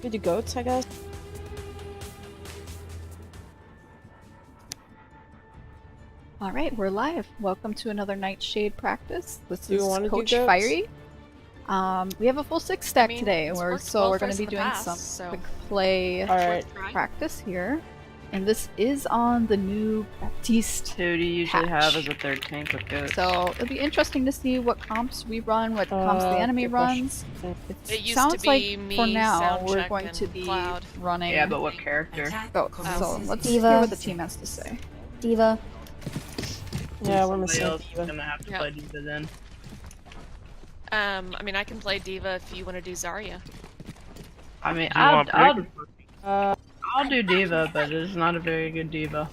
We do goats, I guess. Alright, we're live. Welcome to another Nightshade practice. This is wanna do Coach goats? Fiery. We have a full 6 stack today, it's we're worked well going for to us be in the doing past, some so quick play Alright. practice here. And this is on the new Baptiste. Who do you usually patch. have as a third tank with goats? So it'll be interesting to see what comps we run, what comps the enemy good question. runs. It used sounds to be like me, for now we're Soundcheck, going to and be Cloud. running Yeah, but what character? goats. So let's hear Diva. what the team has to say. Diva. Yeah, I want to Somebody say else is Diva. gonna have to Yeah. play Diva then. I mean, I can play Diva if you want to do Zarya. I mean, Do you want I'll do Diva, but it's not a very good Diva.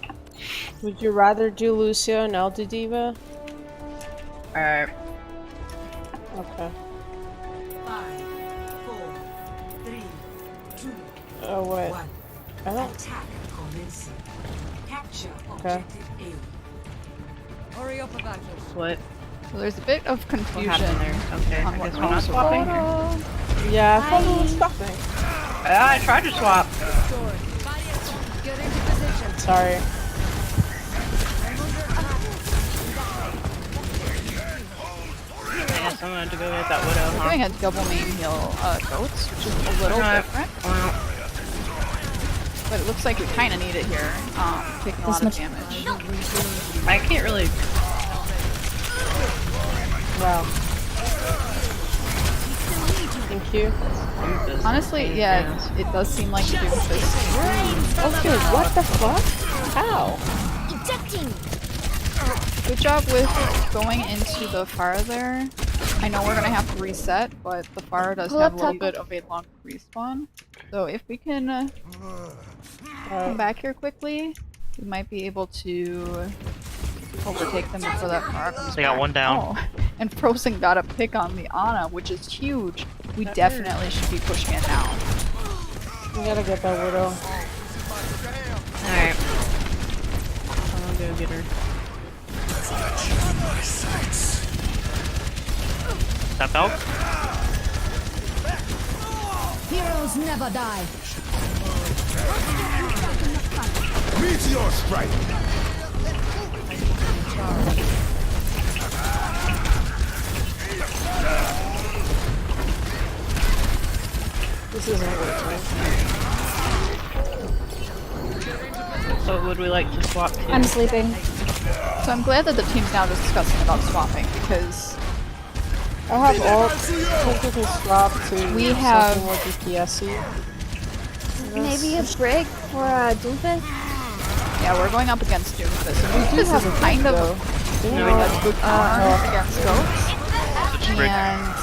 Would you rather do Lucio and I'll do Diva? Alright. Okay. 5, 4, 3, 2, Oh, wait. 1. I don't. Attack commencing. Capture Okay. objective A. Hurry up about this. Split. So there's a bit of What confusion happened there? Okay, on I what guess we're not comps swapping. Yeah, I thought we were stopping. I tried to swap. Get into position. Sorry. I guess I'm gonna have to go get that Widow, We're huh? doing a double main heal goats, which is a little Alright. different, Well, but it looks like we kind of need it here, taking a lot of damage. I can't really. Wow. Thank you. Honestly, yeah, it does seem like the Doomfist. Okay, what the fuck? How? Good job with going into the fire there. I know we're gonna have to reset, but the fire does have a little bit of a long respawn. So if we can come back here quickly, we might be able to overtake them before that fire comes They got back. one down. Oh, and Frozen got a pick on the Ana, which is huge. We definitely should be pushing it now. We gotta get that Widow. Alright. I'll go get her. That belt? Heroes never die. Meteor strike! This isn't working. So would we like to swap to? I'm sleeping. So I'm glad that the team's now discussing about swapping, because I have all. I think we can swap to We have- something more DPS-y. Maybe a break for Doomfist? yeah, we're going up against Doomfist. And We do Doomfist have is a kind good of though. a good counter Oh. against goats, Just break. and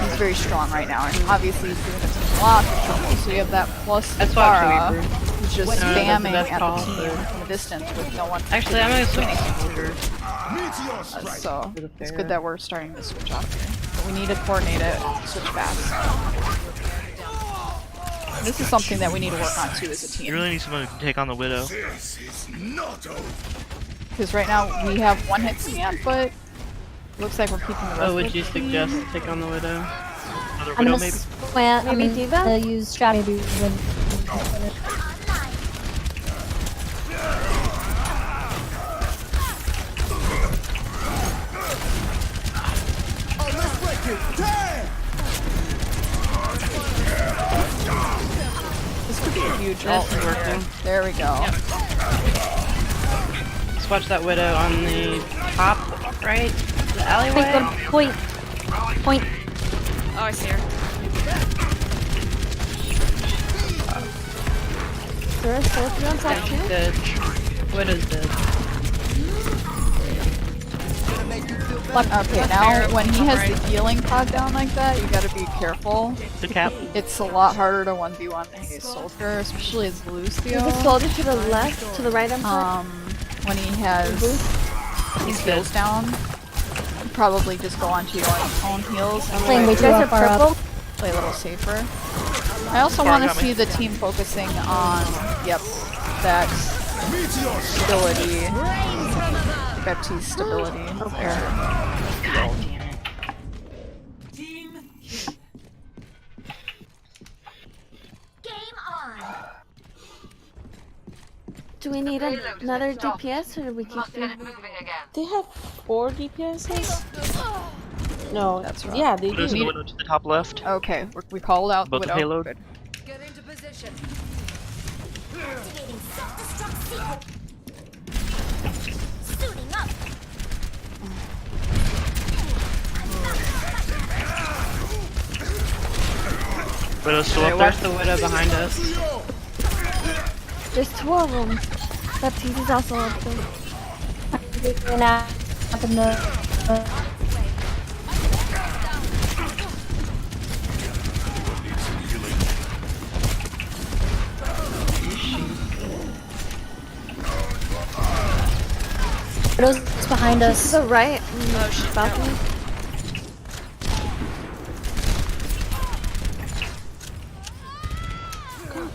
he's very strong right now, and obviously he's doing us a lot of trouble. So you have that plus That's why Farah, Reaper. who's just that's the spamming best at call, the team so- from a distance with no one. Actually, I'm gonna switch soldiers. Meteor strike! So For the it's fair. good that we're starting to switch off here. But we need to coordinate it, switch fast. This is something that we need to work on too as a You team. really need someone who can take on the Widow. This is not over. Because right now we have one hit scan, but looks like we're keeping the rest Oh, of would the you team. suggest to take on the Widow? Another I'm Widow, gonna maybe? plant. Maybe I'm Diva? gonna use trap. Maybe when. This could be a huge This ult is right working. here. There we go. Let's watch that Widow on the top right, the Wait, alleyway. point. Point. Oh, I see her. There's soldier on top Yeah, too. she's dead. Widow's dead. Okay, now when he has the healing pod down like that, you gotta be careful. The cap. It's a lot harder to 1v1 a soldier, especially as Lucio. There's a soldier to the left, to the right. I'm sorry. When he has his heals down, you probably just go onto your own heals and Playing way too far up. play a little safer. I also Far want to coming. see the team focusing on, that Meteor strike! stability, Baptiste stability there. God damn it. Team kill. Do we need another DPS or do we keep doing? They have 4 DPSs? No, That's right. yeah, they Widow's in do. the window to the top left. Okay, we called out the Both the widow. payload. Good. Get into position. Widow's still Wait, up there. watch the widow behind us. There's 2 of them. Baptiste's also up there. Widow's behind us. To the right. Oh, shit. Balcony.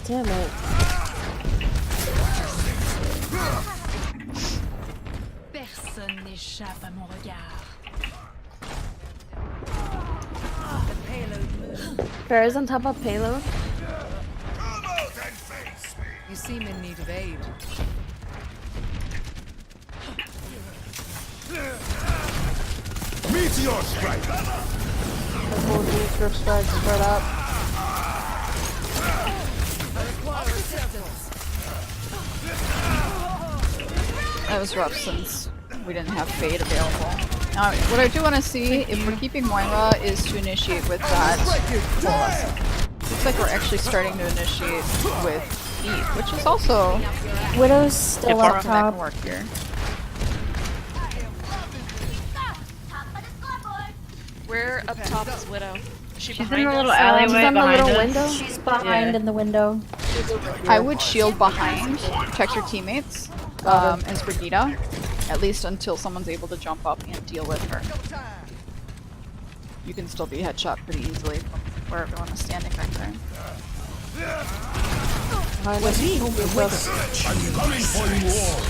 Damn it. Personne n'échappe à mon regard. Farrah's on top of payload. You seem in need of aid. Meteor strike. Purple Deep strike spread up. That was rough since we didn't have Fade available. Now, what I do want to see, if we're keeping Moira, is to initiate with that Coalescent. Looks like we're actually starting to initiate with Eve, which is also Widow's still up something that can top. work here. Where up top is Widow? Is she She's in behind the little us? alleyway She's on the behind little us. window. She's behind in the window. I would shield behind, protect your teammates, as Brigitte, at least until someone's able to jump up and deal with her. You can still be headshot pretty easily from where everyone is standing right there. Behind us. With us. I'm coming for you all.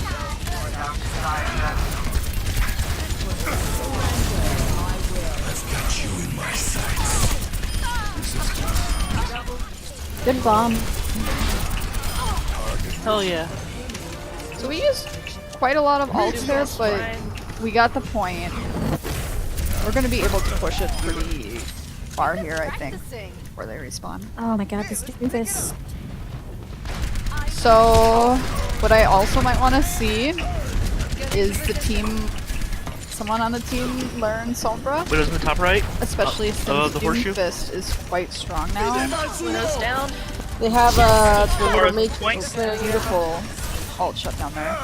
I've got you in my sights. Good bomb. Hell yeah. So we used quite a lot of ults there, but we got the point. We're gonna be able to push it pretty far here, I think, before they respawn. Oh my god, this Doomfist. So, what I also might want to see is the team, someone on the team learn Sombra, Widow's in the top right. especially since the horseshoe? Doomfist is quite strong now. Widow's down. They have the Or little the matrix. points. Beautiful ult shut down there.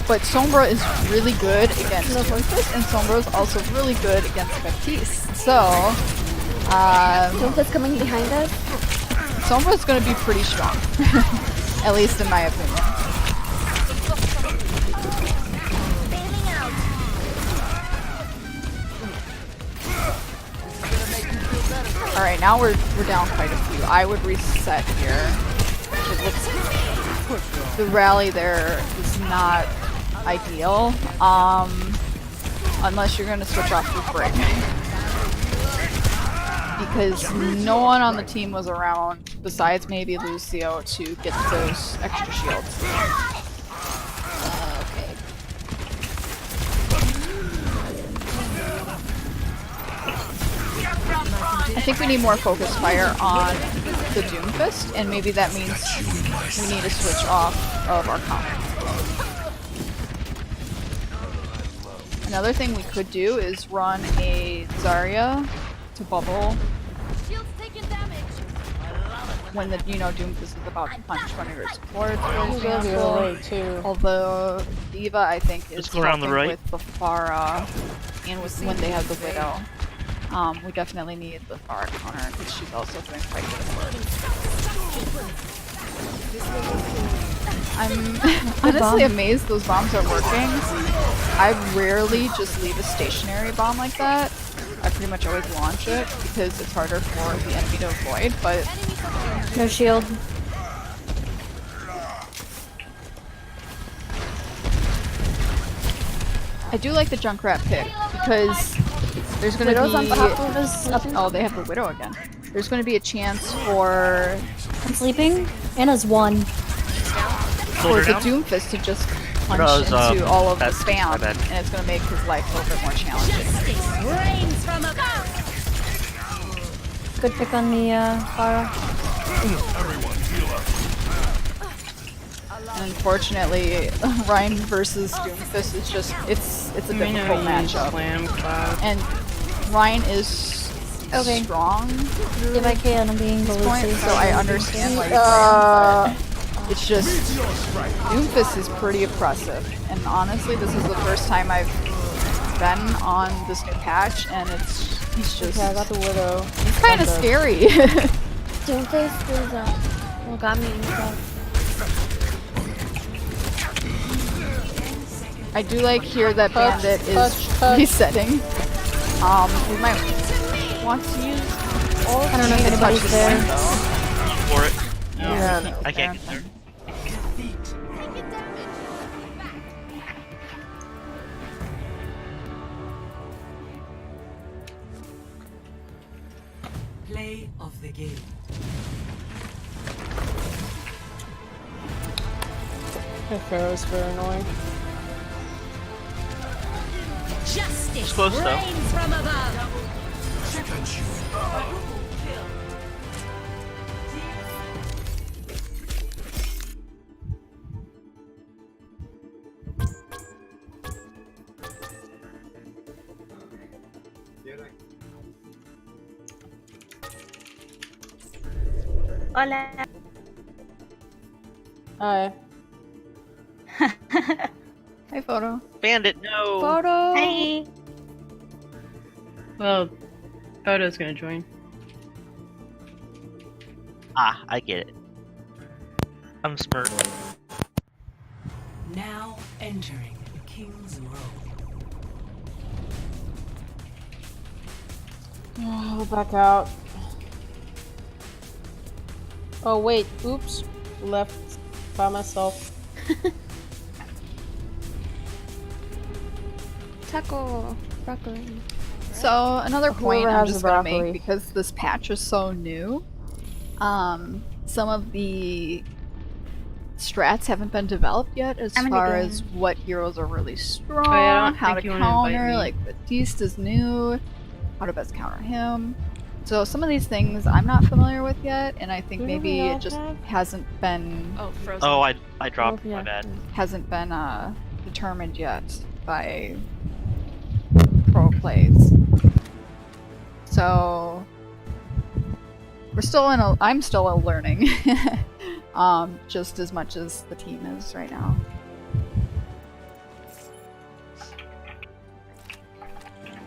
But Sombra is really good against Doomfist, and Sombra is also really good against Baptiste. So, Doomfist coming behind us. Sombra is going to be pretty strong, at least in my opinion. All right, now we're down quite a few. I would reset here. It looks the rally there is not ideal, unless you're going to switch off your break. Because no one on the team was around, besides maybe Lucio, to get those extra shields. I think we need more focused fire on the Doomfist, and maybe that means we need to switch off of our counter. Another thing we could do is run a Zarya to bubble when the Doomfist is about to punch one of your supports, for Go the other example. way too. Although Diva, I think, is Let's go around the helping right. with the Pharah and with when they have the Widow. We definitely need the Pharah counter because she's also doing quite good work. I'm honestly amazed those bombs are working. I rarely just leave a stationary bomb like that. I pretty much always launch it because it's harder for the enemy to avoid, but No shield. I do like the Junkrat pick because there's gonna Widow's on top be of us. oh, they have the Widow again. There's gonna be a chance for I'm sleeping. Anna's 1. For her the down? Doomfist to just punch No, it was, into all of the that's spam, my bad. and it's gonna make his life a little bit more challenging. Rains from above. Good pick on me, Farah. Everyone heal up. And unfortunately, Ryan versus Doomfist is just, it's a difficult matchup. Slam clap. And Ryan is Okay. strong If I can, I'm being point, ballistic. so I understand why you're saying, but it's just, Doomfist is pretty oppressive. And honestly, this is the first time I've been on this new patch, and he's just, Okay, I got the Widow. he's kind of scary. Doomfist is well, got me. I do like here that Touch, Bandit is touch. resetting. We might want to use all of I don't know if anybody's there. For it. Yeah. I can't get there. Play of the game. The Pharaoh's very annoying. Justice It's close, though. rains from above. Got you in Hola. Hi. Hi, Photo. Bandit, no! Photo! Hi. Well, Photo's gonna join. Ah, I get it. I'm smart. Now entering King's Row. Oh, back out. Oh wait, oops. Left by myself. Taco. Broccoli. So, another point Whoever I'm has just the gonna broccoli. make, because this patch is so new, some of the strats haven't been developed yet as I'm in the far game. as what heroes are really strong, don't how to think you wanna invite counter, me. like Batiste is new, how to best counter him. So some of these things I'm not familiar with yet, and I think Who do maybe we all it just have? hasn't been Oh, frozen. Oh, I dropped. Oh, yeah. My bad. hasn't been determined yet by pro plays. So we're still in a I'm still a learning just as much as the team is right now.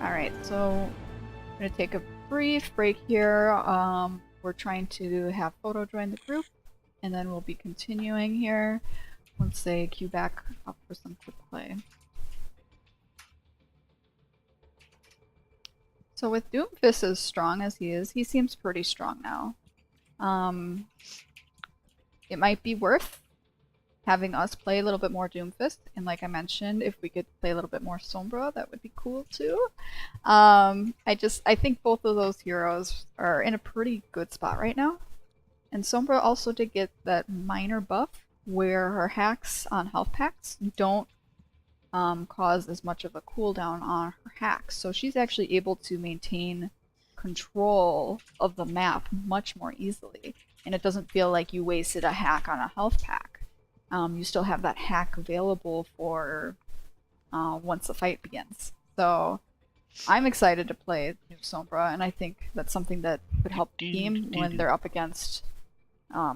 Alright, so I'm gonna take a brief break here. We're trying to have Photo join the group, and then we'll be continuing here once they queue back up for some quick play. So with Doomfist as strong as he is, he seems pretty strong now. It might be worth having us play a little bit more Doomfist, and like I mentioned, if we could play a little bit more Sombra, that would be cool too. I think both of those heroes are in a pretty good spot right now. And Sombra also did get that minor buff where her hacks on health packs don't cause as much of a cooldown on her hacks. So she's actually able to maintain control of the map much more easily. And it doesn't feel like you wasted a hack on a health pack. You still have that hack available for once the fight begins. So I'm excited to play new Sombra, and I think that's something that could help the team when they're up against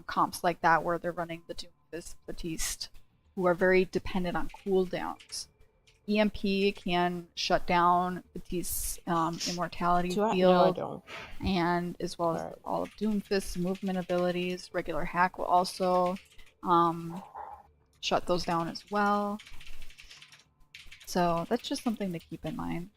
comps like that where they're running the Doomfist, Batiste, who are very dependent on cooldowns. EMP can shut down Batiste's immortality Do I? field, No, I don't. and as well as Alright. all of Doomfist's movement abilities. Regular hack will also shut those down as well. So that's just something to keep in mind.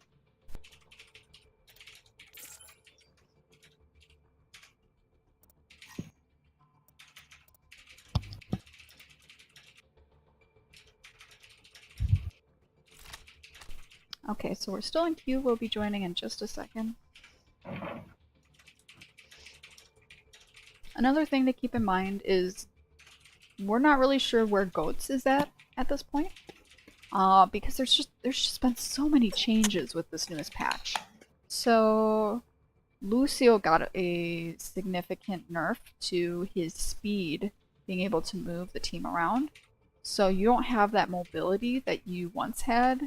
Okay, so we're still in queue. We'll be joining in just a second. Another thing to keep in mind is we're not really sure where Goats is at this point. Because there's just been so many changes with this newest patch. So Lucio got a significant nerf to his speed, being able to move the team around. So you don't have that mobility that you once had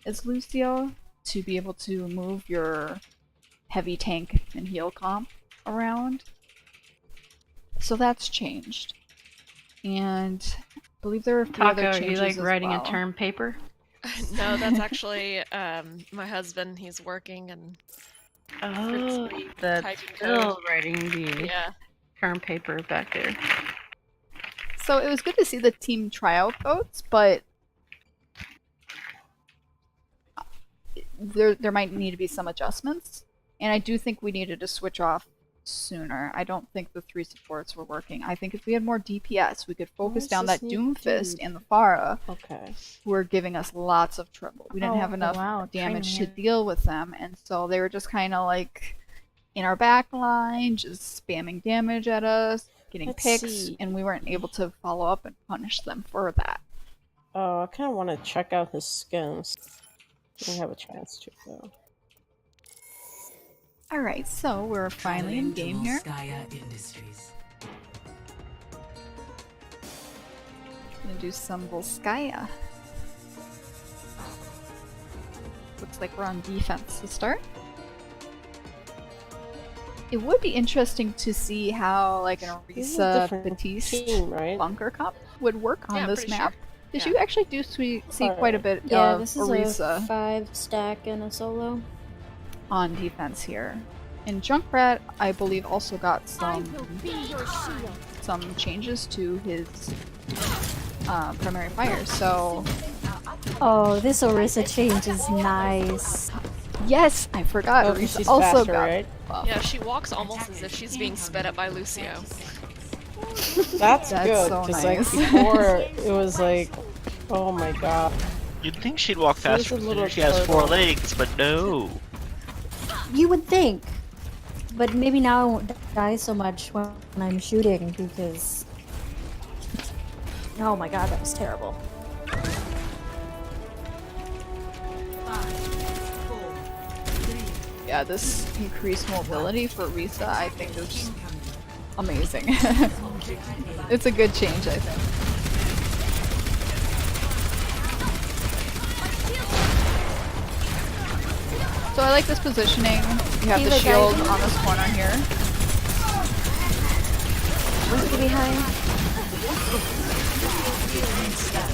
as Lucio to be able to move your heavy tank and heal comp around. So that's changed. And I believe there are a few other Taco, are changes you like as writing well. a term paper? No, that's actually my husband. He's working and Oh, that's typing still code. writing the Yeah. term paper back there. So it was good to see the team try out Goats, but there might need to be some adjustments. And I do think we needed to switch off sooner. I don't think the 3 supports were working. I think if we had more DPS, we could focus down that Doomfist and the Pharah, who were giving us lots of trouble. We didn't have enough damage to deal with them, and so they were just kind of like in our back line, just spamming damage at us, getting picks, and we weren't able to follow up and punish them for that. Oh, I kind of want to check out his skins. I don't have a chance to, though. Alright, so we're finally in game here. Gonna do some Volskaya. Looks like we're on defense to start. It would be interesting to see how like an Orisa Batiste bunker comp would work on this map. Because you actually do see quite a bit of this is Orisa. a 5 stack and a solo. On defense here. And Junkrat, I believe, also got some changes to his primary fire, so... Oh, this Orisa change is nice. Yes, I forgot. Orisa she's also faster, got right? buff. Yeah, she walks almost as if she's being sped up by Lucio. That's good, so because nice. like before it was like, oh my god. You'd think she'd walk She's a faster little considering she has 4 turtle. legs, but no. You would think. But maybe now I won't die so much when I'm shooting because... Oh my god, that was terrible. Yeah, this increased mobility for Orisa, I think is amazing. It's a good change, I think. So I like this positioning. You have the shield on this corner here. Monkey behind.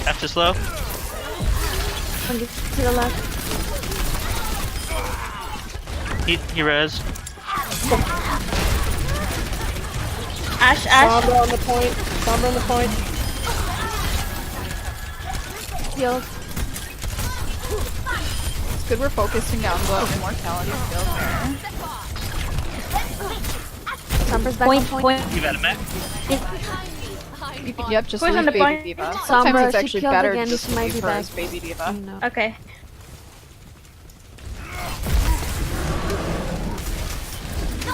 After slow. Monkey to the left. He res. Ash. Sombra on the point. Sombra on the point. Healed. It's good we're focusing down the immortality field there. Sombra's back on point. You got him back. Yep, just Who's on leave the Baby point? Diva. Sombra, Sometimes it's she actually killed better again, to just she might leave be her back. as Baby Diva. No. Okay.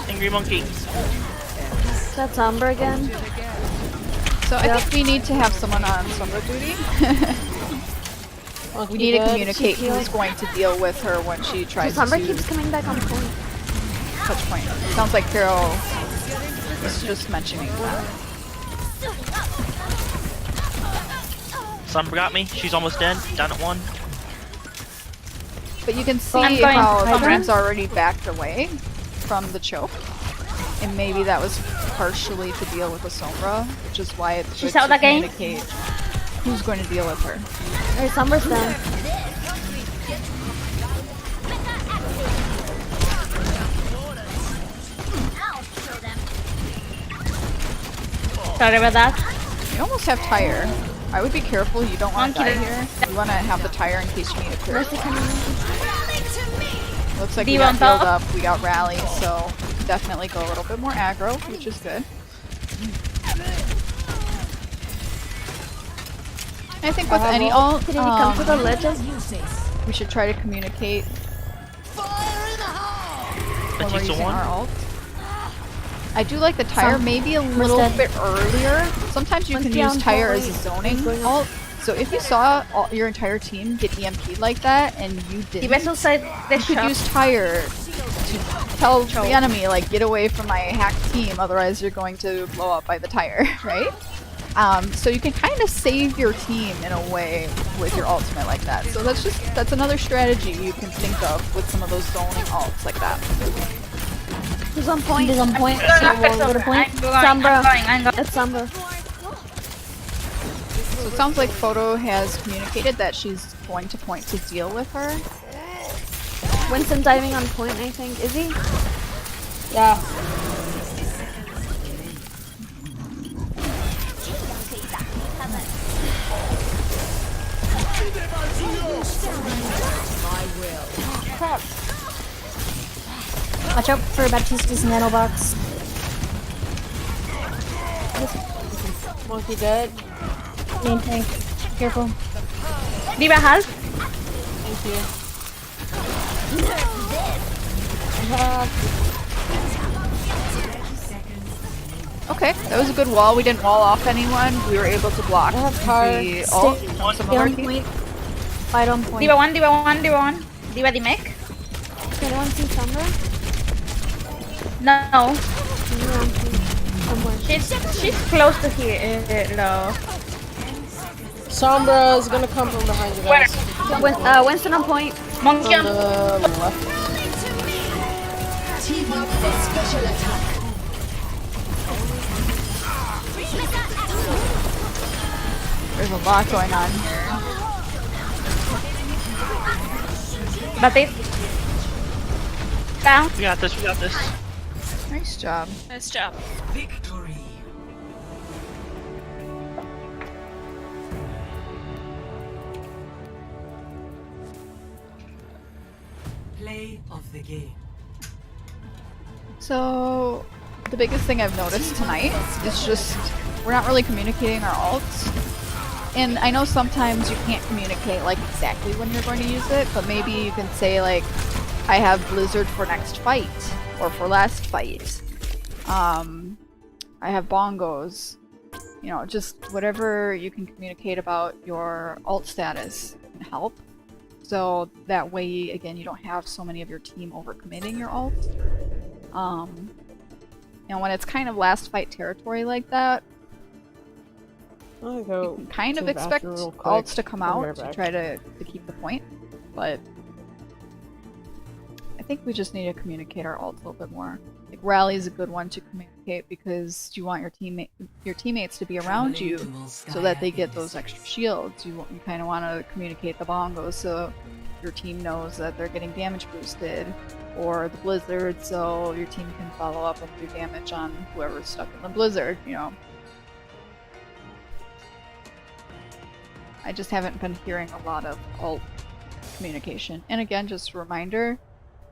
Angry monkey. That's Sombra again. So I think we need to have someone on Sombra duty. We need to communicate who's going to deal with her when she tries to Sombra keeps coming back on point. touch point. Sounds like Carol was just mentioning that. Sombra got me. She's almost dead. Down at 1. But you can see I'm going how Hydra. Sombra's already backed away from the choke. And maybe that was partially to deal with the Sombra, which is why it's good to communicate who's going to deal with her. Alright, Sombra's down. Sorry about that. You almost have Tire. I would be careful, you don't want to die here. You want to have the Tire in case you need a clear. Mercy coming in. Looks like Do we you got want healed both? up, we got Rally, so definitely go a little bit more aggro, which is good. I think with any ult, Did he come to the ledges? we should try to communicate when we're Batista using 1. our ult. I do like the tire maybe a little bit earlier. Sometimes you can use tire as a zoning ult. So if you saw your entire team get EMP'd like that and you didn't, you could use tire to tell the enemy like get away from my hacked team, otherwise you're going to blow up by the tire, right? So you can kind of save your team in a way with your ultimate like that. So that's another strategy you can think of with some of those zoning ults like that. Who's on point? Who's on point? We'll go to point. Sombra. It's Sombra. So it sounds like Photo has communicated that she's going to point to deal with her. Winston diving on point, I think. Is he? Yeah. Crap. Watch out for Baptista's nano box. Monkey dead. Main tank. Careful. Diva has. Thank you. Okay, that was a good wall. We didn't wall off anyone. We were able to block the ult. Stay on point. Fight on point. Diva 1, Diva 1, Diva 1. Diva the mech. Can anyone see Sombra? No. She's close to here. No. Sombra is gonna come from behind you guys. Winston on point. Monkey on the left. There's a lot going on here. But it. Down. We got this, we got this. Nice job. Nice job. Victory. Play of the game. So, the biggest thing I've noticed tonight is just we're not really communicating our ults. And I know sometimes you can't communicate like exactly when you're going to use it, but maybe you can say like, I have Blizzard for next fight, or for last fight. I have bongos. You know, just whatever you can communicate about your ult status can help. So that way, again, you don't have so many of your team overcommitting your ult. And when it's kind of last fight territory like that, You can kind of expect ults to come out to try to keep the point, but I think we just need to communicate our ults a little bit more. Like Rally is a good one to communicate because you want your teammates to be around you so that they get those extra shields. You kind of want to communicate the bongos so your team knows that they're getting damage boosted, or the blizzard so your team can follow up and do damage on whoever's stuck in the blizzard, you know. I just haven't been hearing a lot of ult communication. And again, just a reminder,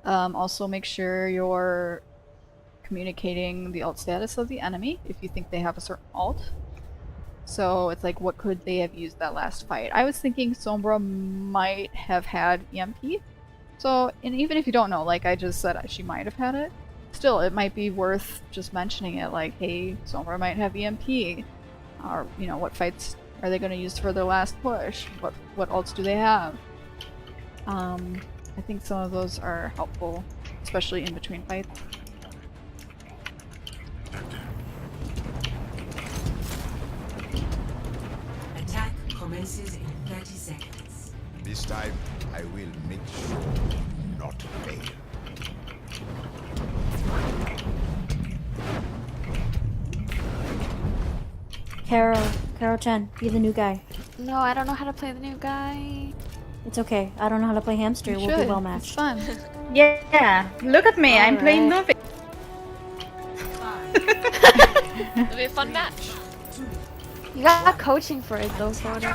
also make sure you're communicating the ult status of the enemy if you think they have a certain ult. So it's like, what could they have used that last fight? I was thinking Sombra might have had EMP. So, and even if you don't know, like I just said, she might have had it. Still, it might be worth just mentioning it, like, hey, Sombra might have EMP. Or, you know, what fights are they going to use for their last push? What ults do they have? I think some of those are helpful, especially in between fights. Attack commences in 30 seconds. This time, I will make sure not to fail. Carol Chen, be the new guy. No, I don't know how to play the new guy. It's okay. I don't know how to play hamster. You We'll be should. well It's matched. fun. Yeah, look at me. I'm playing Doomfist. It'll be a fun match. You got coaching for it though, Photo.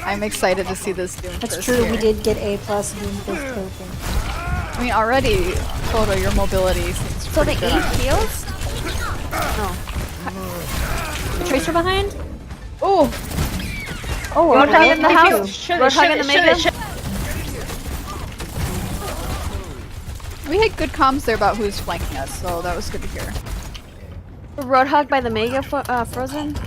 I'm excited to see this Doomfist. That's true. Here. We did get A+ Doomfist coaching. I mean, already, Photo, your mobility seems So the pretty good. 8 heals? No. Tracer behind? Oh! Oh, Roadhog in the house. Should Roadhog in the middle. We had good comms there about who's flanking us, so that was good to hear. Roadhog by the Mega Frozen.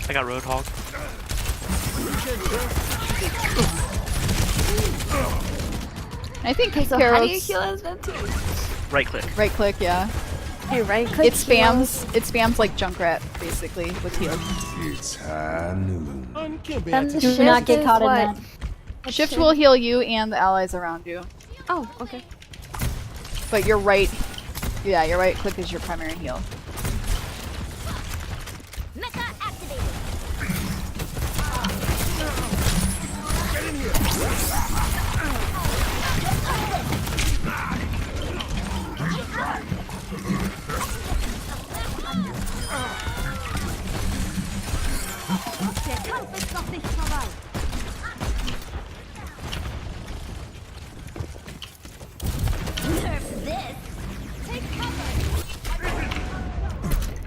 I got Roadhog. I think So how do you heal as Venti? Right click. Right click, yeah. Hey, right click. It spams like Junkrat basically with heal. It's high noon. Then the Do shift not get is caught in what? that. Shift will heal you and the allies around you. Oh, okay. But your right, yeah, your right click is your primary heal.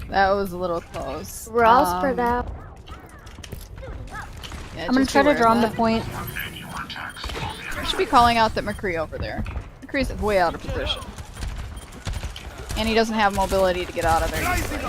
That was a little close. We're all spread out. Yeah, I'm gonna just try to beware draw of him to that. point. I should be calling out that McCree over there. McCree's way out of position. And he doesn't have mobility to get out of there easily.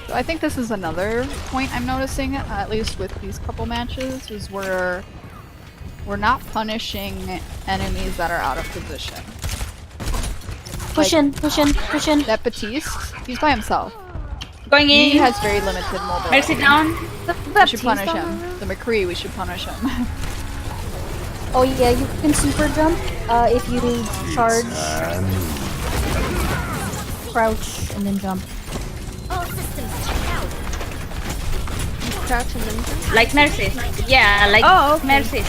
So I think this is another point I'm noticing, at least with these couple matches, is we're not punishing enemies that are out of position. Push in, push in, push in. That Baptiste, he's by himself. Going He in. has very limited mobility. Mercy down. We should punish him. The McCree, we should punish him. Oh yeah, you can super jump if you charge, crouch, and then jump. Crouch and then jump. Like Mercy. Yeah, like Mercy.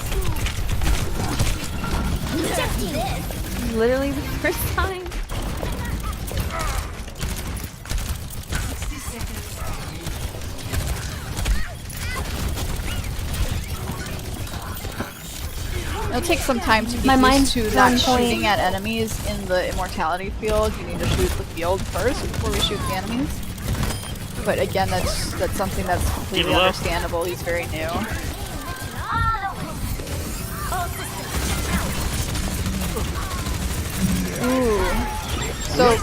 Literally the first time. It'll take some time to get My used mind's to on not point. shooting at enemies in the immortality field. You need to shoot the field first before we shoot the enemies. But again, that's something that's completely understandable. He's very new. Ooh. So,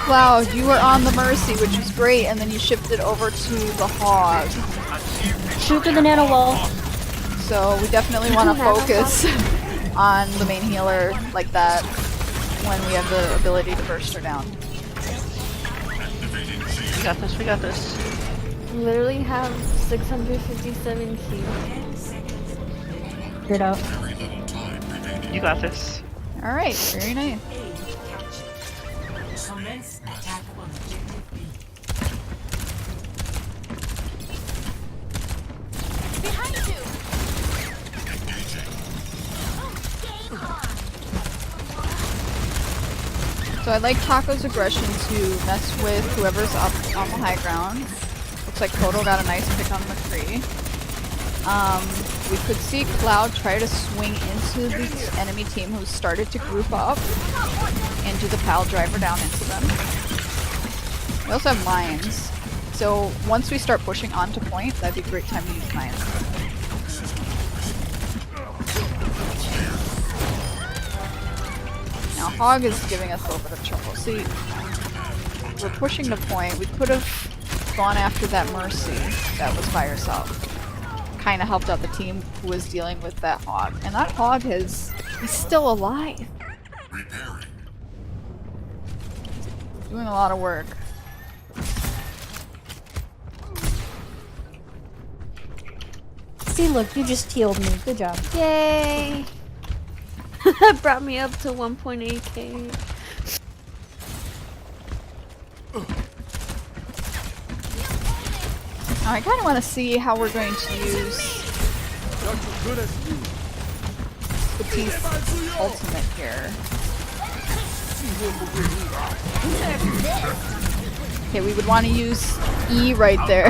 Cloud, you were on the Mercy, which was great, and then you shifted over to the Hog. Shoot through the nano wall. So we definitely want to focus on the main healer like that when we have the ability to burst her down. We got this, we got this. Literally have 657 kills. Figure it out. You got this. Alright, very nice. Commence attack on objective B. So I like Taco's aggression to mess with whoever's up on the high ground. Looks like Kodo got a nice pick on McCree. We could see Cloud try to swing into the enemy team who started to group up and do the pal driver down into them. We also have mines. So once we start pushing onto point, that'd be a great time to use mines. Now Hog is giving us a little bit of trouble. See, we're pushing the point. We could have gone after that Mercy that was by herself. Kind of helped out the team who was dealing with that Hog. And that Hog he's still alive. Doing a lot of work. See, look, you just healed me. Good job. Yay! That brought me up to 1.8k. Now I kind of want to see how we're going to use Batiste ultimate here. Okay, we would want to use E right there.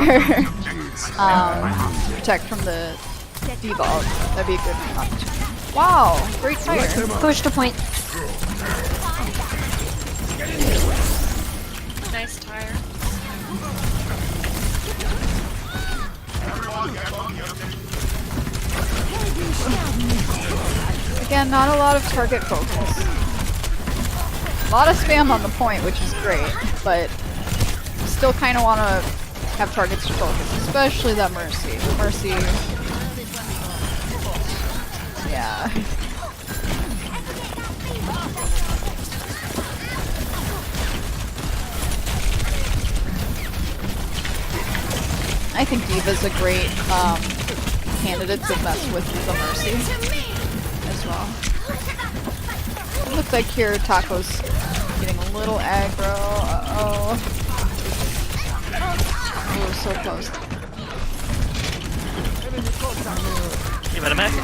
Protect from the D-ball. That'd be a good opportunity. Wow, great fire. Push to point. Nice tire. Again, not a lot of target focus. A lot of spam on the point, which is great, but still kind of want to have targets to focus, especially that Mercy. Mercy. Yeah. I think D.Va's a great candidate to mess with the Mercy as well. It looks like here Taco's getting a little aggro. Uh-oh. Oh, so close. You better make it.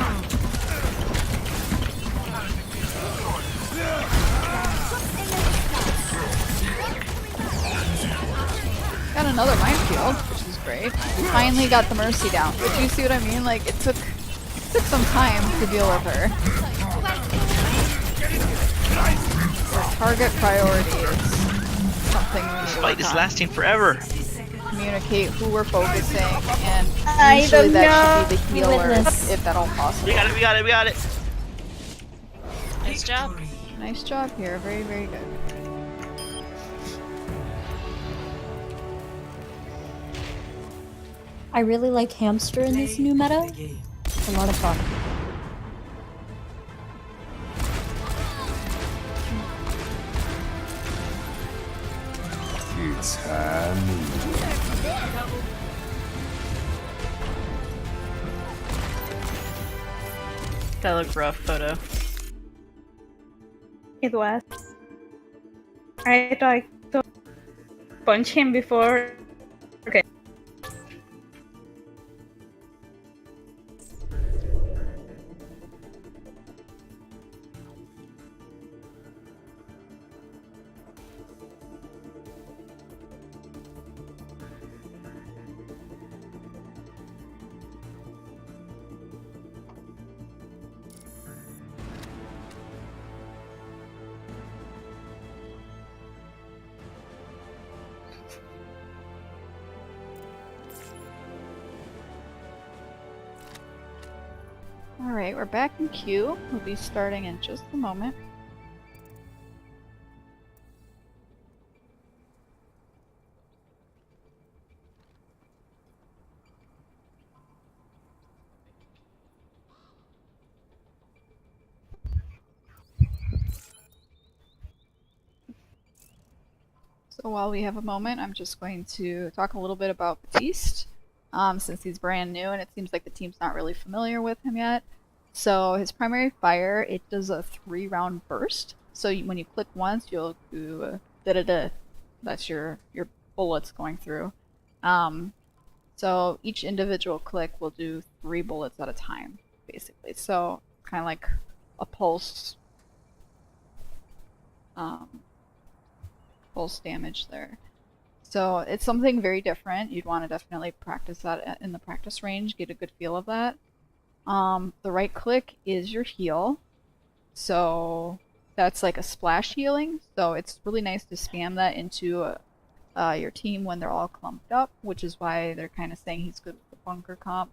Got another minefield, which is great. We finally got the Mercy down. But you see what I mean? Like, it took some time to deal with her. Our target priority is something we need This to fight work is on. lasting forever. Communicate who we're focusing, and I usually don't that should be the know. healer, Witness. if at all possible. We got it, we got it, we got it. Nice job. Nice job here, very, very good. I really like Hamster in this new meta. It's a lot of fun. It's honey. That looked rough photo. It was. I tried to punch him before. Okay. Alright, we're back in queue. We'll be starting in just a moment. So while we have a moment, I'm just going to talk a little bit about Batiste, since he's brand new and it seems like the team's not really familiar with him yet. So his primary fire, it does a 3-round burst. So when you click once, you'll do da-da-da. That's your bullets going through. So each individual click will do 3 bullets at a time, basically. So kind of like a pulse damage there. So it's something very different. You'd want to definitely practice that in the practice range, get a good feel of that. The right click is your heal. So that's like a splash healing. So it's really nice to spam that into your team when they're all clumped up, which is why they're kind of saying he's good with the bunker comp.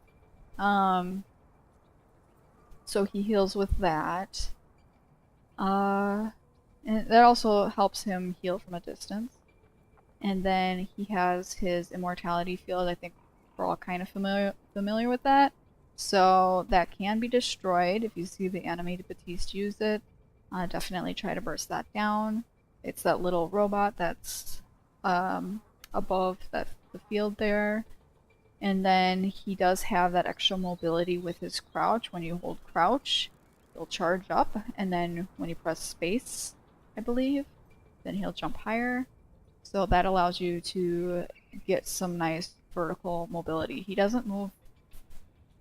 So he heals with that. And that also helps him heal from a distance. And then he has his immortality field. I think we're all kind of familiar with that. So that can be destroyed if you see the enemy Batiste use it. Definitely try to burst that down. It's that little robot that's above the field there. And then he does have that extra mobility with his crouch. When you hold crouch, he'll charge up, and then when you press space, I believe, then he'll jump higher. So that allows you to get some nice vertical mobility. He doesn't move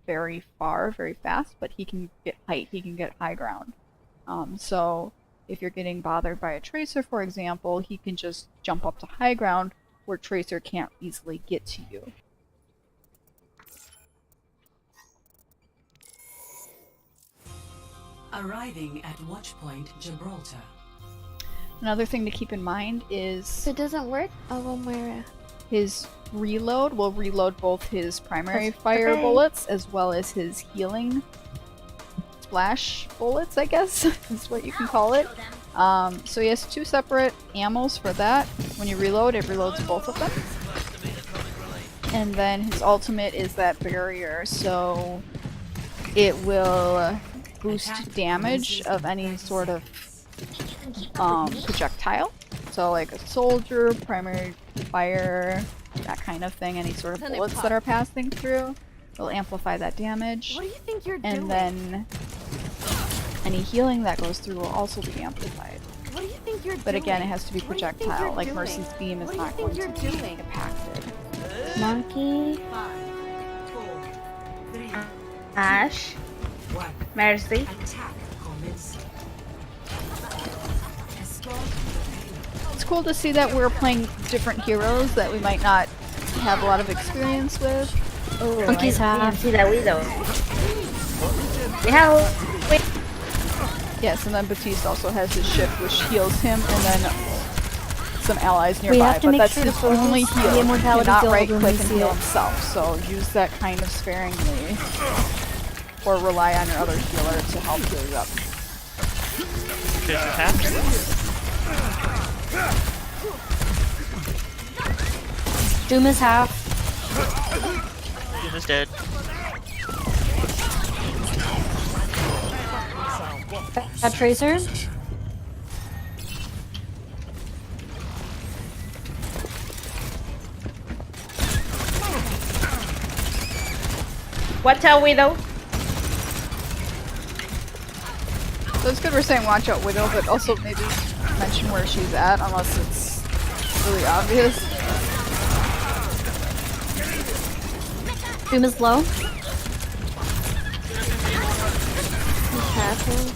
very far, very fast, but he can get height, he can get high ground. So if you're getting bothered by a Tracer, for example, he can just jump up to high ground where Tracer can't easily get to you. Arriving at Watchpoint Gibraltar. Another thing to keep in mind is It doesn't work? Oh, well, Moira. his reload will reload both his primary fire bullets as well as his healing splash bullets, I guess is what you can call it. So he has 2 separate ammos for that. When you reload, it reloads both of them. And then his ultimate is that barrier, so it will boost damage of any sort of projectile. So like a soldier, primary fire, that kind of thing, any sort of bullets that are passing through will amplify that damage. What do you think you're And doing? then any healing that goes through will also be amplified. What do you think you're But doing? again, it has to be What do you think projectile, you're like doing? Mercy's beam is What do you not think going to you're be doing? impacted. Monkey. 5, 4, 3, Ash. 1. Mercy. Attack commencing. Escort. It's cool to see that we're playing different heroes that we might not have a lot of experience with. Oh, Monkey's I half. see the widow. Yeah. Wait. Yes, and then Baptiste also has his shift, which heals him, and then some allies We nearby. have to But make that's sure to his only focus heal. the He immortality cannot field right when click we and see heal it. himself, so use that kind of sparingly. Or rely on your other healer to help heal you up. There's a tap. Doom is half. Doom is dead. Got Tracer. Watch out, widow. So it's good we're saying watch out Widow, but also maybe mention where she's at, unless it's really obvious. Doom is low. Careful.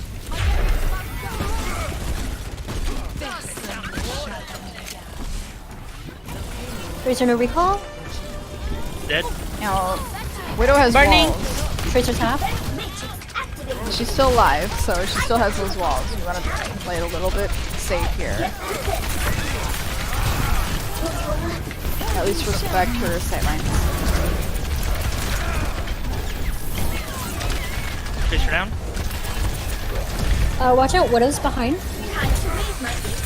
Tracer no recall. Dead. Now, Widow has Burning. walls. Tracer's half. She's still alive, so she still has those walls. We want to play it a little bit safe here. At least respect her sightlines. Tracer down. Watch out, Widow's behind.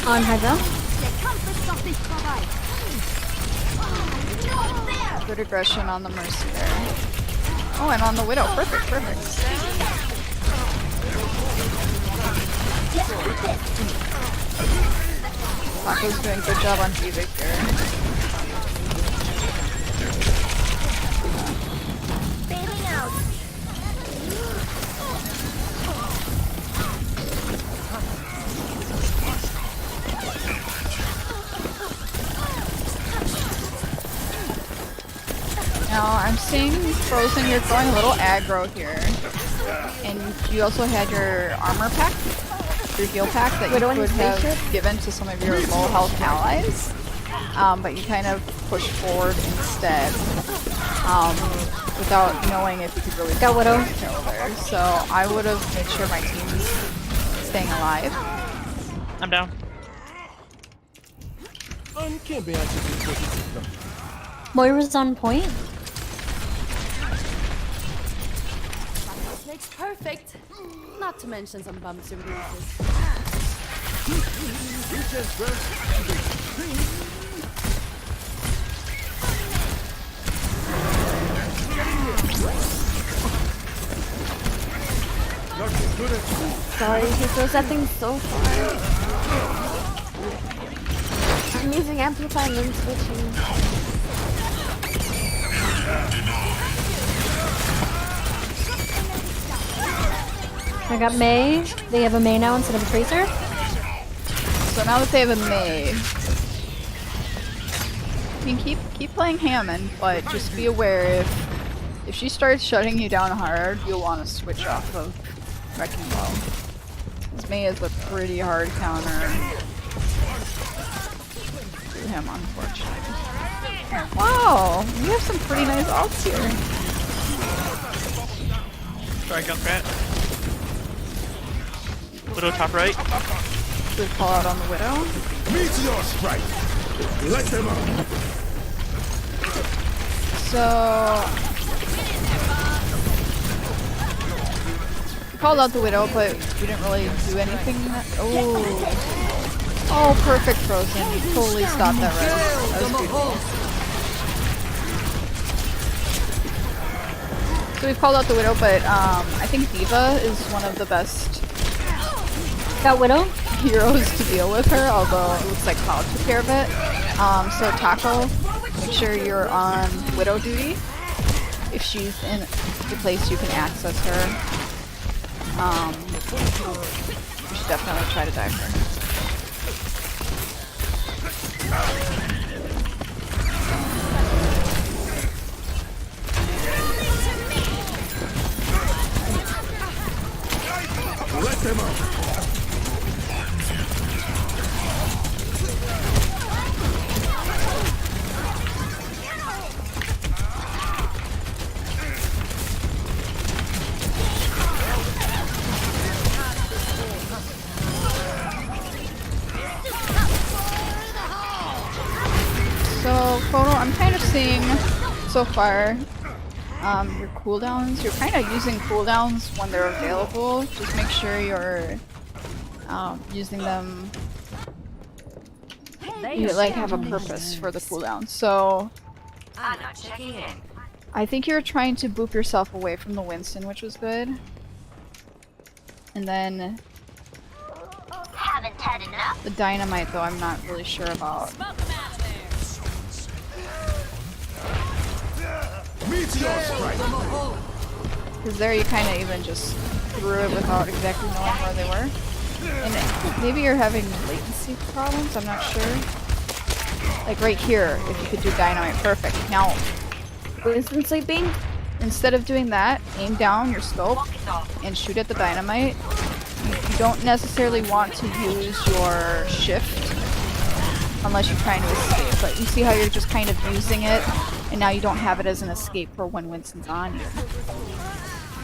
On Hydra. Good aggression on the Mercy there. Oh, and on the Widow. Perfect, perfect. Taco's doing a good job on D.Va here. Now I'm seeing Frozen, you're going a little aggro here. And you also had your armor pack, your heal pack that you could have given to some of your low health allies. But you kind of pushed forward instead. Without knowing if you could really Got Widow. kill there. So I would have made sure my team's staying alive. I'm down. Moira's on point. Makes perfect. Not to mention some bumps and bruises. Sorry, he throws that thing so far. I'm using amplify and then switching. I got May. They have a May now instead of a Tracer. So now that they have a May, I mean, keep playing Hammond, but just be aware if If she starts shutting you down hard, you'll want to switch off of Wrecking Ball. This Mei is a pretty hard counter to him, unfortunately. Wow, we have some pretty nice ults here. Sorry, Junkrat. Widow top right. Good call out on the Widow. Meteor strike. Let them up. So we called out the Widow, but we didn't really do anything. Oh, perfect Frozen. You totally stopped that right. That was beautiful. So we've called out the Widow, but I think D.Va is one of the best That Widow? heroes to deal with her, although it looks like Cloud took care of it. So Taco, make sure you're on Widow duty. If she's in the place you can access her, you should definitely try to dive her. Let them up. So, Photo, I'm kind of seeing so far your cooldowns. You're kind of using cooldowns when they're available. Just make sure you're using them. You like have a purpose for the cooldown. So, I'm not checking in. I think you're trying to boop yourself away from the Winston, which was good. And then Haven't had enough. the Dynamite, though, I'm not really sure about. Meteor strike. Because there you kind of even just threw it without exactly knowing where they were. And maybe you're having latency problems, I'm not sure. Like right here, if you could do Dynamite, perfect. Now, Winston sleeping? instead of doing that, aim down your scope and shoot at the Dynamite. You don't necessarily want to use your shift unless you're trying to escape. But you see how you're just kind of using it, and now you don't have it as an escape for when Winston's on you.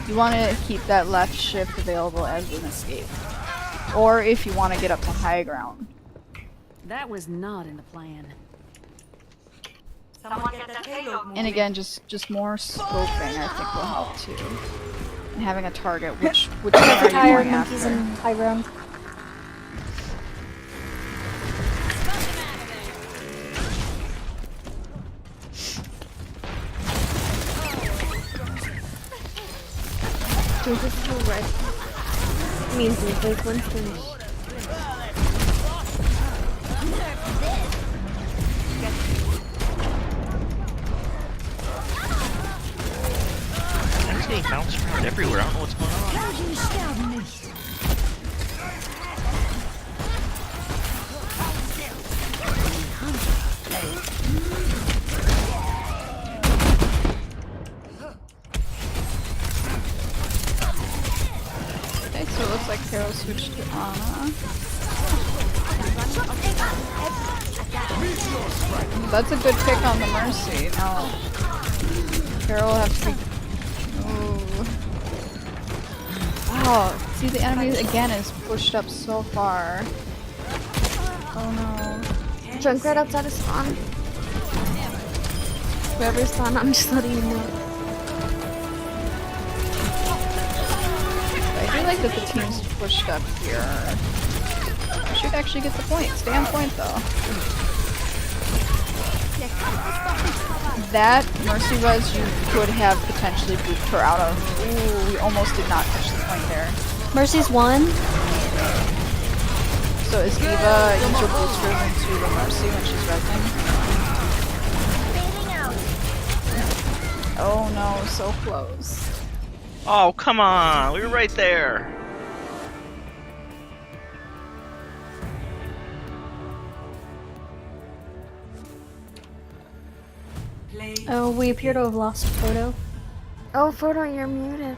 You want to keep that left shift available as an escape. Or if you want to get up to high ground. That was not in the plan. Someone get that payload moving. And again, just more scoping I think will help too. And having a target which are you Tire going monkeys after. in high ground. Dude, this is so red. Means we take Winston. I'm just getting bounced around everywhere. I don't know what's going on. Okay, so it looks like Carol switched to Ana. That's a good pick on the Mercy. Now, Carol will have to be. Ooh. Wow, see the enemy again is pushed up so far. Oh no. Junkrat outside of spawn. Whoever's spawn, I'm just letting you know. I do like that the team's pushed up here. I should actually get the point. Stay on point though. That Mercy Res you could have potentially booped her out of. Ooh, we almost did not touch the point there. Mercy's one. So is D.Va use her boosters into the Mercy when she's resing? Oh no, so close. Oh, come on. We were right there. Oh, we appear to have lost a photo. Oh, Photo, you're muted.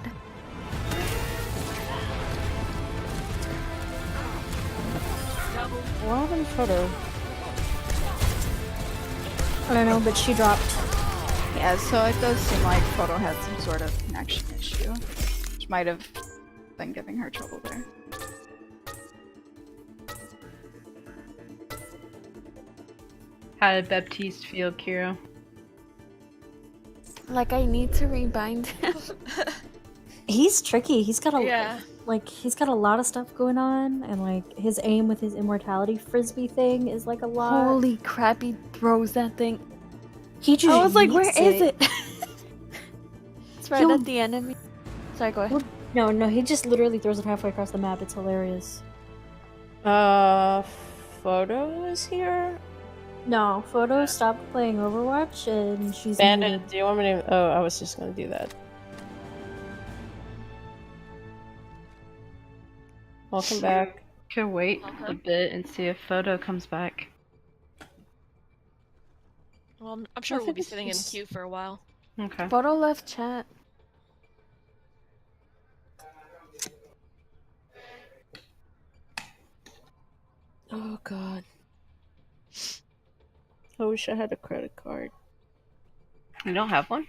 What happened to Photo? I don't know, but she dropped. Yeah, so it does seem like Photo had some sort of connection issue, which might have been giving her trouble there. How did Baptiste feel, Kira? Like, I need to rebind him. He's tricky. He's got a Yeah. he's got a lot of stuff going on, and like his aim with his immortality frisbee thing is like a lot. Holy crap, he throws that thing. He just I was like, where yeets is it? It's right He'll- at the enemy. Sorry, go ahead. No, he just literally throws it halfway across the map. It's hilarious. Photo is here? No, Photo stopped playing Overwatch, and she's Bandit, muted. do you want me to... Oh, I was just gonna do that. Welcome back. Could wait a bit and see if Photo comes back. Well, I'm sure I we'll think be sitting in he's- queue for a while. Okay. Photo left chat. Oh god. I wish I had a credit card. You don't have one?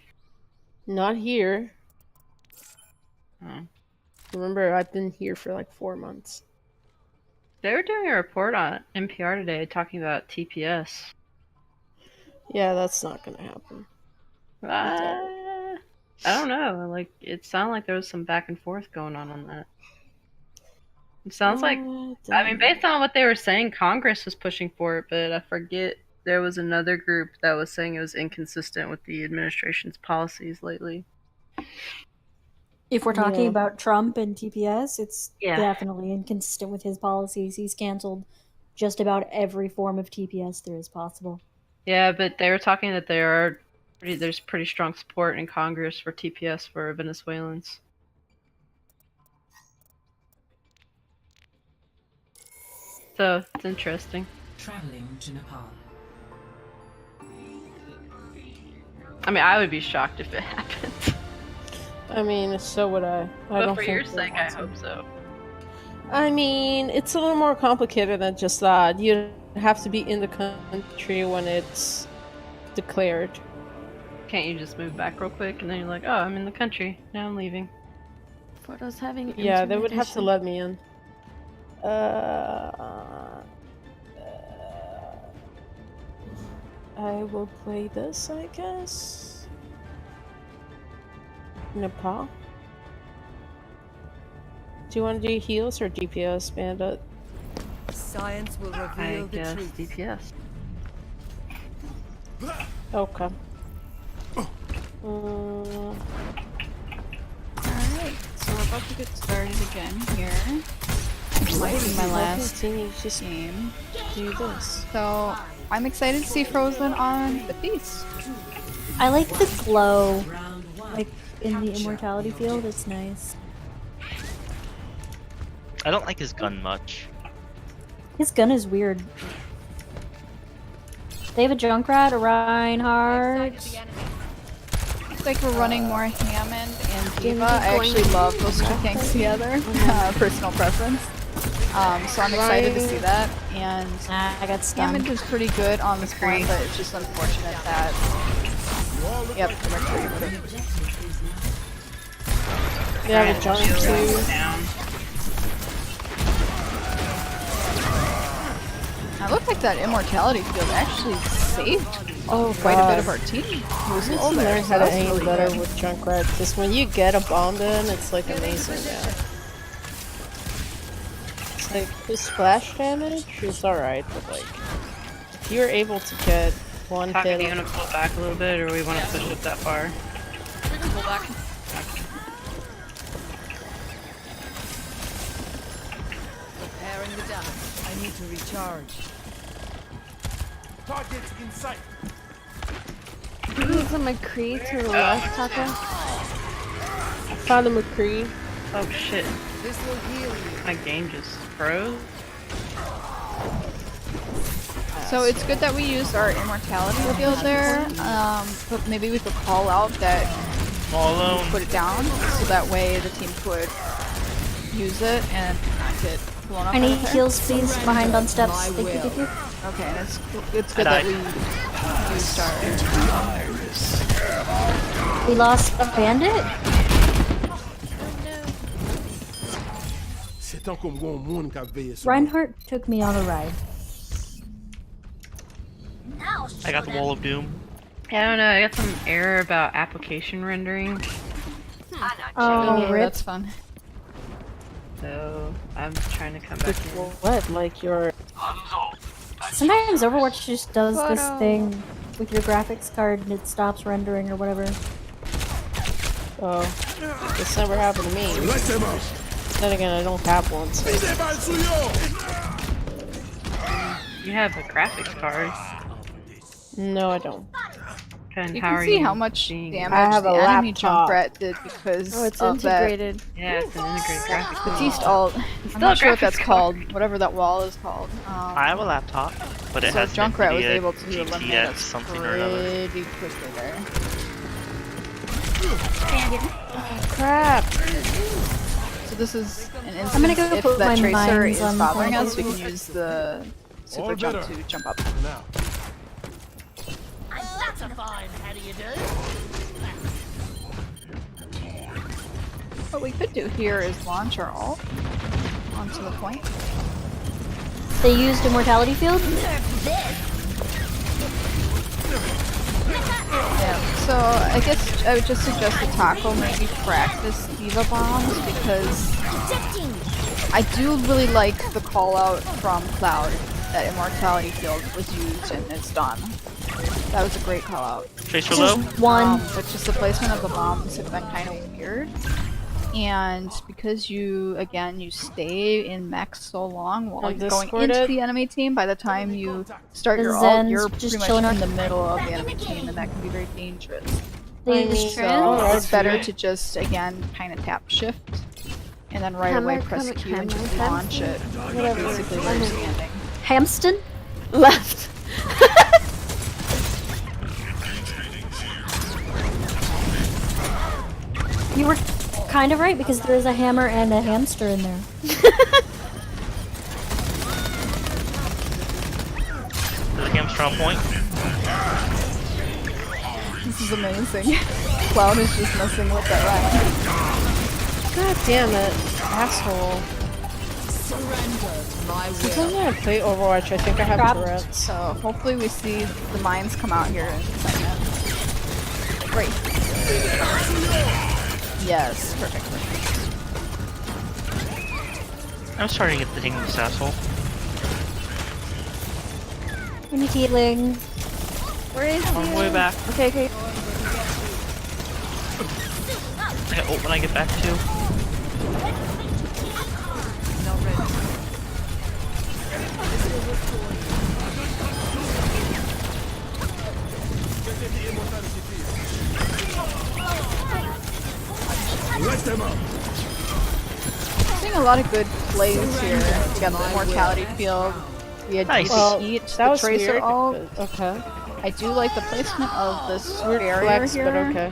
Not here. Oh. Remember, I've been here for like 4 months. They were doing a report on NPR today talking about TPS. Yeah, that's not gonna happen. I don't know. Like, it sounded like there was some back and forth going on that. It sounds like, I mean, based on what they were saying, Congress was pushing for it, but I forget there was another group that was saying it was inconsistent with the administration's policies lately. If we're talking Yeah. about Trump and TPS, it's Yeah. definitely inconsistent with his policies. He's canceled just about every form of TPS there is possible. Yeah, but they were talking that there's pretty strong support in Congress for TPS for Venezuelans. So, it's interesting. Traveling to Nepal. I mean, I would be shocked if it happened. I mean, so would I. I But don't for think your they sake, I want to. hope so. I mean, it's a little more complicated than just that. You have to be in the country when it's declared. Can't you just move back real quick and then you're like, oh, I'm in the country. Now I'm leaving. Photo's having Yeah, they would have to intermission. let me in. I will play this, I guess. Nepal. Do you want to do heals or DPS, Bandit? Science will I reveal the guess truth. DPS. Okay. Alright, so we're about to get started again here. Might be my last just game. do this. So, I'm excited to see Frozen on the Beast. I like the glow, like in the immortality field. It's nice. I don't like his gun much. His gun is weird. They have a Junkrat, a Reinhardt. Looks like we're running more Hammond and Didn't Diva. I going actually to- love those two tanks together. Personal preference. So I'm excited to see that. And I got Hammond stunned. is pretty good on this one, but it's just unfortunate that. Yep, the Mercury. They have a jump too. Down. It looked like that immortality field actually saved Oh, quite a bit of God. our team. You need to learn how to aim better with Junkrat, because when you get a bomb in, it's like amazing, yeah. It's like, his splash damage is alright, but like, if you're able to get one Taka, hit do you want to pull back a little bit, or we want to push it that far? We can pull back. Preparing the damage. I need to recharge. Targets in sight. Use a McCree to the left, Taka. I found a McCree. Oh shit, This will heal you. my game just froze. So it's good that we used our immortality field there, but maybe we could call out that All alone. put it down, so that way the team could use it and not get blown up. I by the need fire. heals, please. Behind on steps. Thank you, thank you. Okay, and it's good that we used our... We lost a bandit? Reinhardt took me on a ride. I got the wall of doom. I don't know, I got some error about application rendering. Oh, rip. That's fun. So I'm trying to come back in. What? Like your... Sometimes Overwatch just does this thing with your graphics card and it stops rendering or whatever. Oh, this never happened to me. Then again, I don't have one. So. You have a graphics card. No, I don't. And You how can are see you how much seeing- damage I have the a enemy laptop. Junkrat did because Oh, it's of integrated. Yeah, it's an integrated graphics that. card. Beast alt. I'm still not a sure what that's graphics called. card. Whatever that wall is called. I have a laptop, but it So has Junkrat was NVIDIA able to eliminate GTX us something or another. pretty quickly there. Crap! So this is an instance gonna go if put that my tracer mines is on bothering hold. us, we can use the super jump to jump up. That's a fine. How do you do? What we could do here is launch our ult onto the point. They used Immortality Field? Yeah, so I guess I would just suggest the taco maybe practice Diva bombs because I do really like the call out from Cloud that Immortality Field was used and it's done. That was a great call out. Tracer low? One. But just the placement of the bombs have been kind of weird. And because you stay in mech so long while I'm you're going into discorded. the enemy team, by the time you start your ult, Zen's you're just pretty chilling much on- in the middle of the enemy team, and that can be very dangerous. They I used mean, Trans? so- It's better to just, again, kind of tap shift, and then right away press Q and just launch it. Basically where you're standing. Hamston? Left. You were kind of right because there is a hammer and a hamster in there. There's a hamster on point. This is amazing. Cloud is just messing with that Ryan. God damn it, asshole. Sometimes when I play Overwatch, I think I have Tourette's. So hopefully we see the mines come out here in a second. Great. Yes, perfect. I'm starting to get the hang of this asshole. We need healing. Where is On the way back. Okay, okay. I got ult when I get back too. Seeing a lot of good plays here. We got the Immortality Field. We had Nice. Well, eat That the was Tracer weird. ult. Okay. I do like the placement of this Weird barrier flex, here. but okay.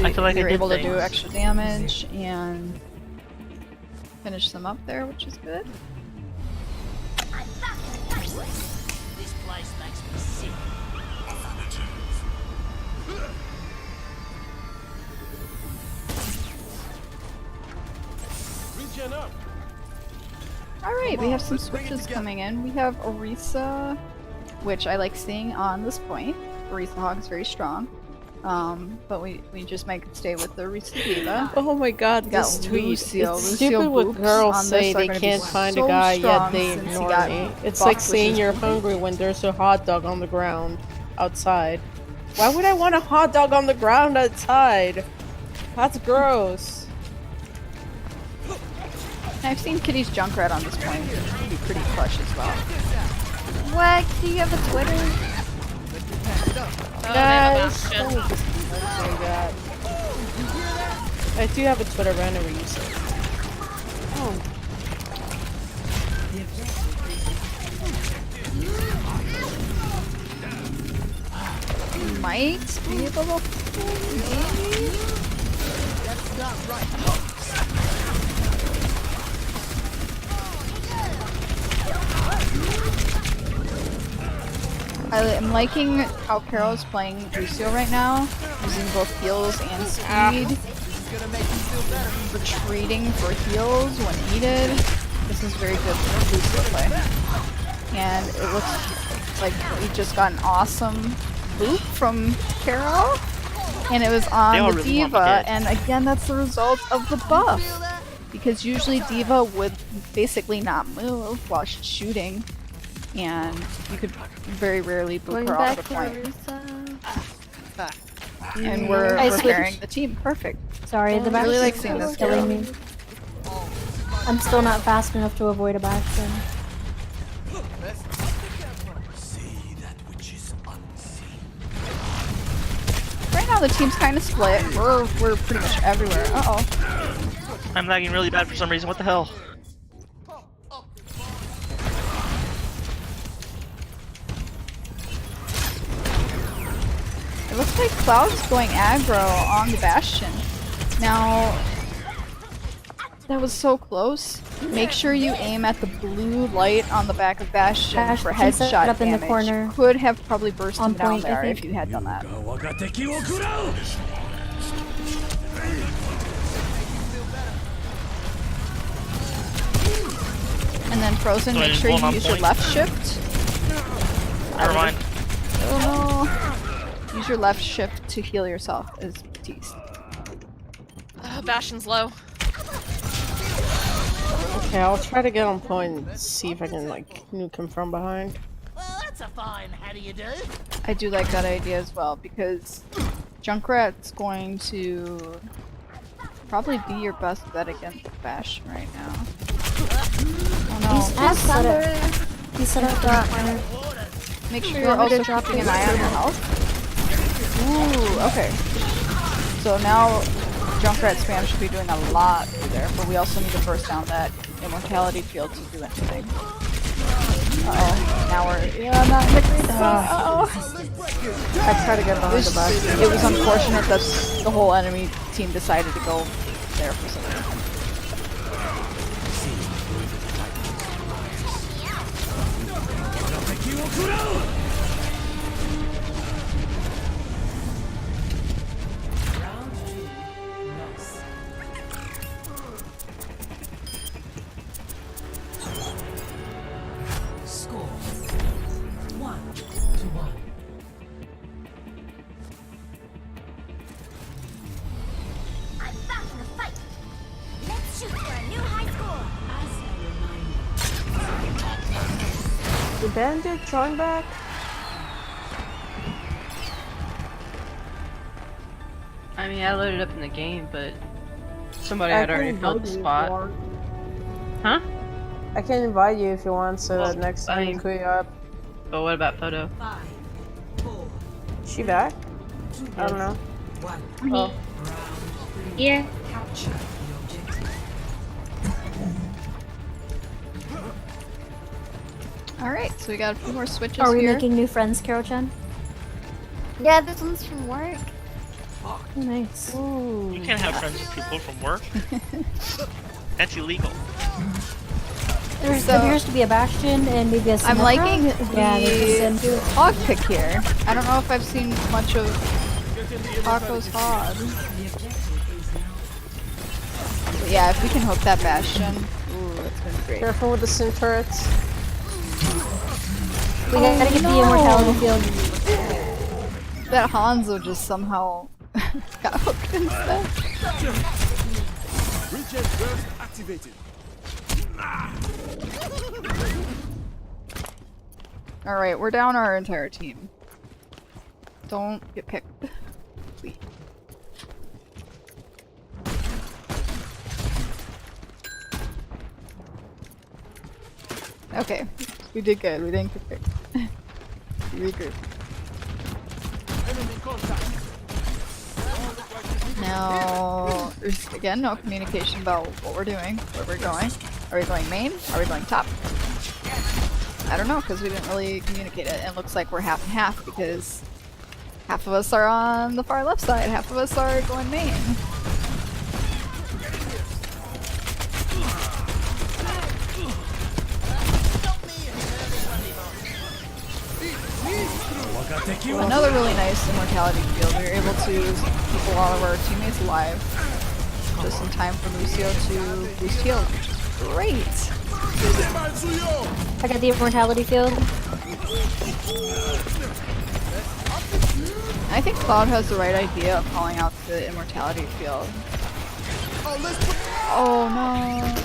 I feel like I You're did able to do things. extra damage and finish them up there, which is good. This place makes me sick. Alright, we have some switches coming in. We have Orisa, which I like seeing on this point. Orisa Hog's very strong. But we just might stay with the Orisa Diva. Oh my god, We got this tweet. Lucio. It's Lucio stupid what boops girls on say this are they gonna be can't find a so guy, yet strong they since he ignore got me. It's buffed like with saying his you're boots. hungry when there's a hot dog on the ground outside. Why would I want a hot dog on the ground outside? That's gross. I've seen Kitty's Junkrat on this point. It can be pretty clutch as well. What? Do you have a Twitter? Guys, let me just say that. I do have a Twitter, but I never use it. Oh. Might be able to I'm liking how Carol's playing Lucio right now, using both heals and speed. Retreating for heals when needed. This is very good for Lucio play. And it looks like we just got an awesome loop from Carol. And it was on the really Diva, and again that's the result of the buff. Because usually Diva would basically not move while she's shooting. And you could very rarely boot her off the point. And we're pairing the team perfect. Sorry, the back really like seeing this killing me. I'm still not fast enough to avoid a Bastion. Right now the team's kind of split. We're pretty much everywhere. Uh-oh. I'm lagging really bad for some reason. What the hell? It looks like Cloud's going aggro on the Bastion. Now, that was so close. Make sure you aim at the blue light on the back of Bastion for headshot up in damage. the corner. Could have probably burst him down point, there if you had done that. And then Frozen, make sure you use your left shift. Never mind. Oh no. Use your left shift to heal yourself as Batiste. Bastion's low. Okay, I'll try to get on point and see if I can like nuke him from behind. Well, that's a fine how do you do? I do like that idea as well because Junkrat's going to probably be your best bet against Bastion right now. Oh no. He set up that corner. Make sure you're also keeping an eye on your health. Ooh, okay. So now Junkrat spam should be doing a lot through there, but we also need to burst down that immortality field to do anything. Uh-oh. Now we're not in the great spot. Uh-oh. I try to get behind the back. It was unfortunate that the whole enemy team decided to go there for some reason. Score 1-1. I'm back in the fight. Let's shoot for a new high score. The bandit drawing back? I mean, I loaded up in the game, but somebody had already filled the spot. Huh? I can invite you if you want, so that next time you queue up. But what about Photo? 5, 4, Is she back? I don't know. 1. Oh. Yeah. Capture the objective. Alright, so we got a few more switches Are we here. making new friends, Carol-chan? Yeah, this one's from work. Oh, nice. Ooh. You can't have friends with people from work. That's illegal. There appears to be a Bastion and maybe a I'm Sinatra. liking Yeah, there's a the hog pick here. I don't know if I've seen much of Paco's hog. But yeah, if we can hook that Bastion, ooh, that's gonna be great. Careful with the Sin turrets. We gotta get the immortality field. That Hanzo just somehow got hooked instead. Alright, we're down our entire team. Don't get picked. Please. Okay, we did good. We didn't get picked. Regroup. Now, there's again no communication about what we're doing, where we're going. Are we going main? Are we going top? I don't know, because we didn't really communicate it. And it looks like we're half and half because Half of us are on the far left side, half of us are going main. Another really nice immortality field. We were able to keep a lot of our teammates alive just in time for Lucio to boost heal, which is great. I got the immortality field. I think Cloud has the right idea of calling out the immortality field. Oh no.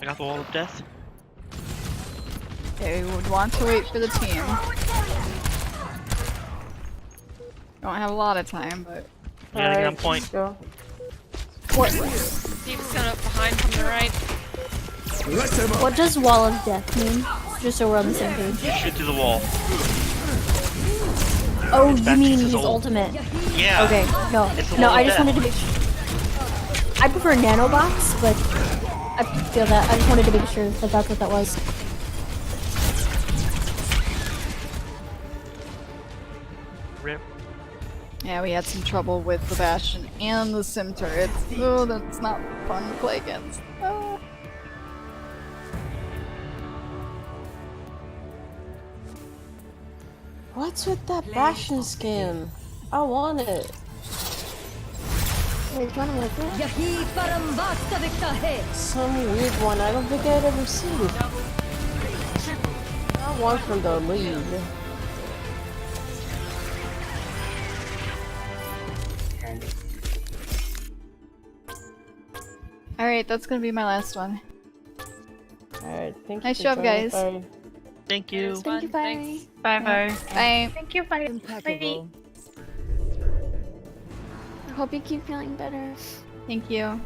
I got the wall of death. They would want to wait for the team. Don't have a lot of time, but... We gotta get on point. let's go. What? Steve's coming up behind from the right. What does Wall of Death mean? Just so we're on the same page. Shoot through the wall. Oh, you That's mean his his ult. ultimate? Yeah. Okay, no. It's the No, wall I of just death. wanted to make sure. I prefer Nanobox, but I feel that. I just wanted to make sure that that's what that was. Rip. Yeah, we had some trouble with the Bastion and the Sim turrets. Oh, that's not fun to play against. Ah. What's with that Bastion skin? I want it. Wait, do you want to look at it? Some weird one. I don't think I'd ever seen it. I want from the league. Alright, that's gonna be my last one. Alright, thank you. Nice for job, joining. guys. Bye. Thank you. Thank you, bye. Thanks. Bye bye. Bye. Thank you, bye. Impeccable. I hope you keep feeling better. Thank you.